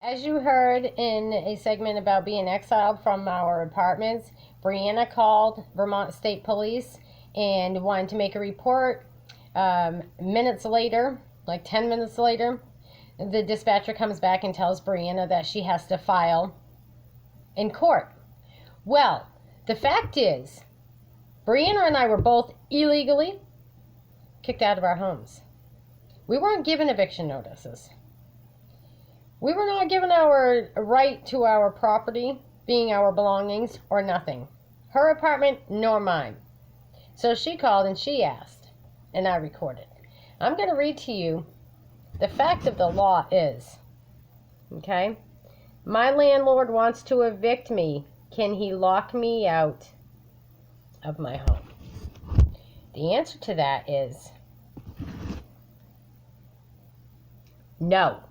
As you heard in a segment about being exiled from our apartments, Brianna called Vermont State Police and wanted to make a report. Minutes later, like 10 minutes later, the dispatcher comes back and tells Brianna that she has to file in court. Well, the fact is, Brianna and I were both illegally kicked out of our homes. We weren't given eviction notices. We were not given our right to our property, being our belongings, or nothing. Her apartment, nor mine. So she called and she asked, and I recorded. I'm going to read to you the fact of the law is, okay? My landlord wants to evict me. Can he lock me out of my home? The answer to that is no.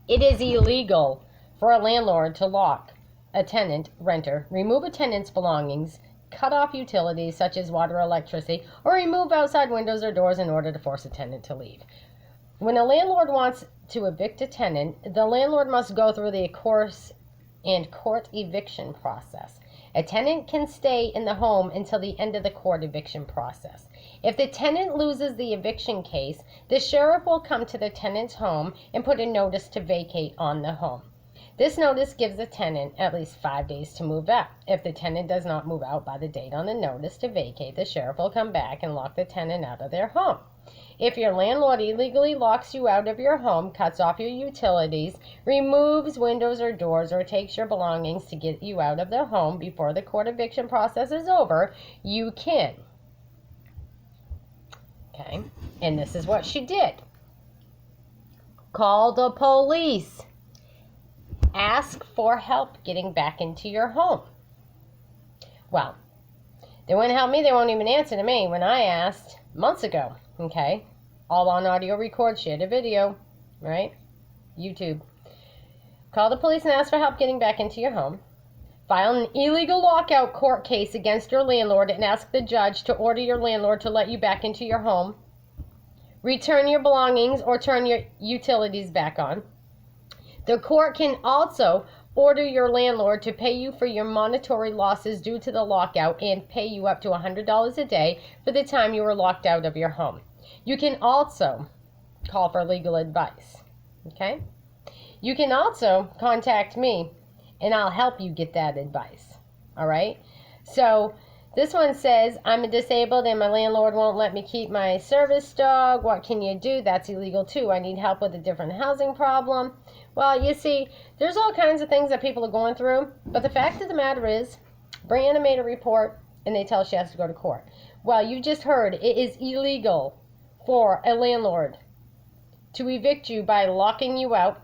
It is illegal for a landlord to lock a tenant, renter, remove a tenant's belongings, cut off utilities such as water, electricity, or remove outside windows or doors in order to force a tenant to leave. When a landlord wants to evict a tenant, the landlord must go through the court eviction process. A tenant can stay in the home until the end of the court eviction process. If the tenant loses the eviction case, the sheriff will come to the tenant's home and put a notice to vacate on the home. This notice gives the tenant at least 5 days to move out. If the tenant does not move out by the date on the notice to vacate, the sheriff will come back and lock the tenant out of their home. If your landlord illegally locks you out of your home, cuts off your utilities, removes windows or doors, or takes your belongings to get you out of the home before the court eviction process is over, you can. Okay, and this is what she did. Call the police. Ask for help getting back into your home. Well, they wouldn't help me. They won't even answer to me when I asked months ago. Okay, all on audio record, shared a video, right? YouTube. Call the police and ask for help getting back into your home. File an illegal lockout court case against your landlord and ask the judge to order your landlord to let you back into your home. Return your belongings or turn your utilities back on. The court can also order your landlord to pay you for your monetary losses due to the lockout and pay you up to $100 a day for the time you were locked out of your home. You can also call for legal advice, okay? You can also contact me and I'll help you get that advice, all right? So this one says, I'm disabled and my landlord won't let me keep my service dog. What can you do? That's illegal too. I need help with a different housing problem. Well, you see, there's all kinds of things that people are going through, but the fact of the matter is, Brianna made a report and they tell her she has to go to court. Well, you just heard it is illegal for a landlord to evict you by locking you out.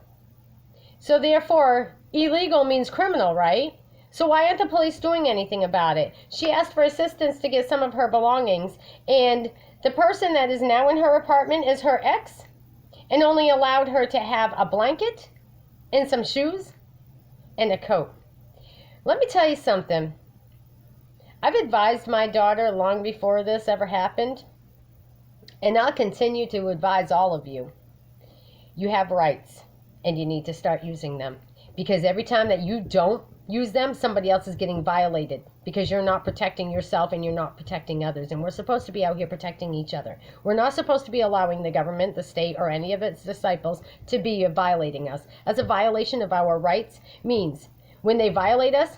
So therefore, illegal means criminal, right? So why aren't the police doing anything about it? She asked for assistance to get some of her belongings, and the person that is now in her apartment is her ex, and only allowed her to have a blanket and some shoes and a coat. Let me tell you something. I've advised my daughter long before this ever happened, and I'll continue to advise all of you. You have rights, and you need to start using them. Because every time that you don't use them, somebody else is getting violated because you're not protecting yourself and you're not protecting others. And we're supposed to be out here protecting each other. We're not supposed to be allowing the government, the state, or any of its disciples to be violating us. As a violation of our rights means when they violate us,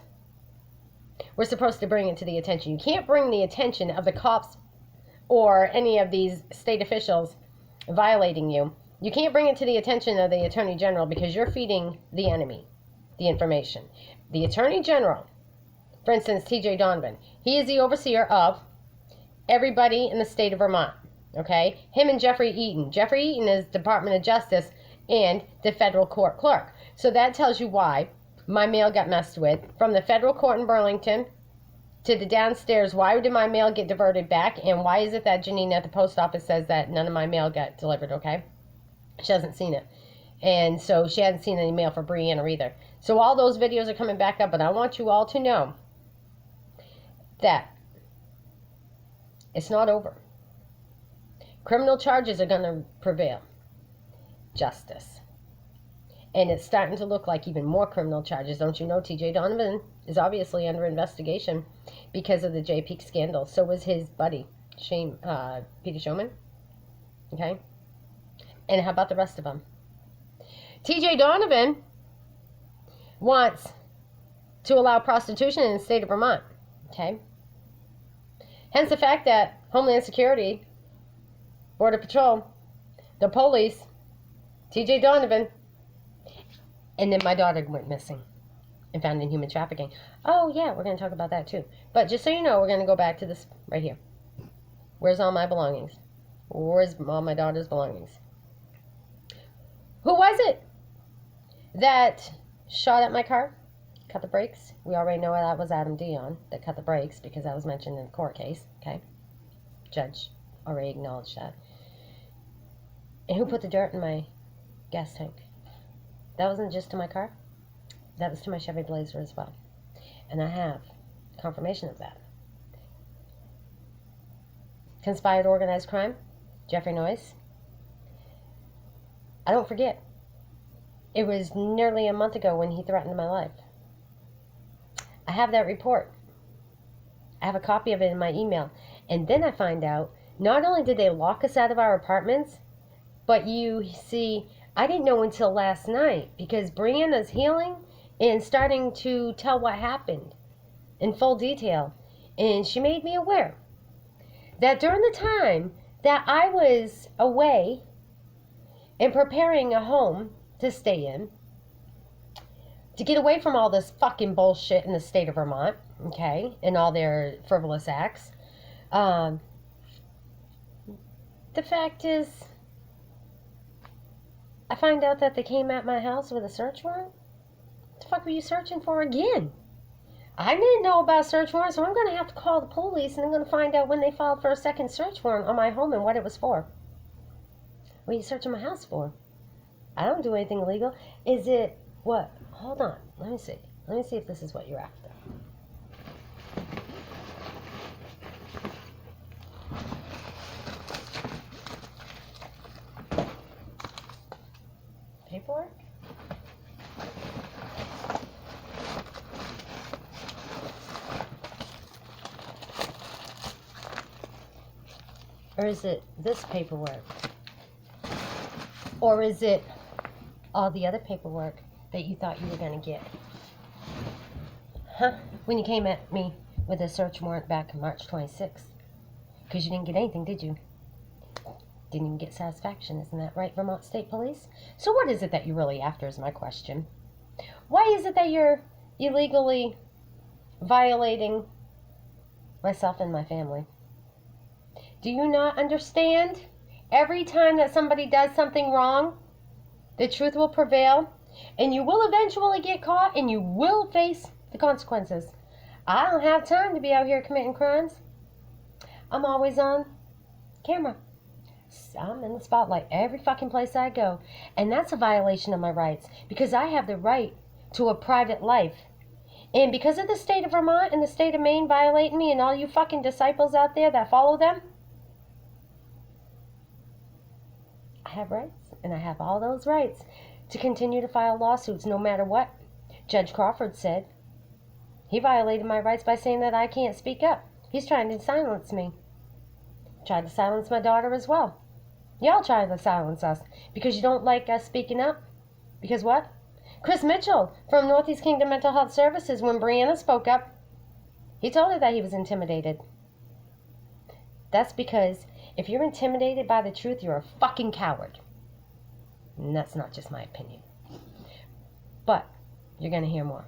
we're supposed to bring it to the attention. You can't bring the attention of the cops or any of these state officials violating you. You can't bring it to the attention of the Attorney General because you're feeding the enemy the information. The Attorney General, for instance, TJ Donovan, he is the overseer of everybody in the state of Vermont, okay? Him and Jeffrey Eaton. Jeffrey Eaton is Department of Justice and the federal court clerk. So that tells you why my mail got messed with from the federal court in Burlington to the downstairs. Why did my mail get diverted back? And why is it that Janine at the post office says that none of my mail got delivered, okay? She hasn't seen it. And so she hasn't seen any mail for Brianna either. So all those videos are coming back up, but I want you all to know that it's not over. Criminal charges are going to prevail. Justice. And it's starting to look like even more criminal charges. Don't you know TJ Donovan is obviously under investigation because of the J Peak scandal. So was his buddy, Peter Showman. Okay? And how about the rest of them? TJ Donovan wants to allow prostitution in the state of Vermont. Okay? Hence the fact that Homeland Security, Border Patrol, the police, TJ Donovan, and then my daughter went missing and found in human trafficking. Oh, yeah, we're going to talk about that too. But just so you know, we're going to go back to this right here. Where's all my belongings? Where's all my daughter's belongings? Who was it that shot at my car? Cut the brakes? We already know that was Adam Dion that cut the brakes because that was mentioned in the court case. Okay? Judge already acknowledged that. And who put the dirt in my gas tank? That wasn't just to my car. That was to my Chevy Blazer as well. And I have confirmation of that. Conspired organized crime, Jeffrey Noyes. I don't forget. It was nearly a month ago when he threatened my life. I have that report. I have a copy of it in my email. And then I find out, not only did they lock us out of our apartments, but you see, I didn't know until last night because Brianna's healing and starting to tell what happened in full detail. And she made me aware that during the time that I was away and preparing a home to stay in, to get away from all this fucking bullshit in the state of Vermont, okay, and all their frivolous acts, the fact is, I find out that they came at my house with a search warrant. What the fuck were you searching for again? I didn't know about search warrants, so I'm going to have to call the police, and I'm going to find out when they filed for a second search warrant on my home and what it was for. What are you searching my house for? I don't do anything illegal. Is it what? Hold on. Let me see. Let me see if this is what you're after. Paperwork? Or is it this paperwork? Or is it all the other paperwork that you thought you were going to get? Huh? When you came at me with a search warrant back on March 26th. Because you didn't get anything, did you? Didn't even get satisfaction, isn't that right, Vermont State Police? So what is it that you're really after is my question. Why is it that you're illegally violating myself and my family? Do you not understand? Every time that somebody does something wrong, the truth will prevail, and you will eventually get caught, and you will face the consequences. I don't have time to be out here committing crimes. I'm always on camera. I'm in the spotlight every fucking place I go, and that's a violation of my rights, because I have the right to a private life. And because of the state of Vermont and the state of Maine violating me and all you fucking disciples out there that follow them, I have rights, and I have all those rights to continue to file lawsuits no matter what. Judge Crawford said he violated my rights by saying that I can't speak up. He's trying to silence me. Tried to silence my daughter as well. Y'all try to silence us because you don't like us speaking up. Because what? Chris Mitchell from Northeast Kingdom Mental Health Services, when Brianna spoke up, he told her that he was intimidated. That's because if you're intimidated by the truth, you're a fucking coward. And that's not just my opinion. But you're going to hear more.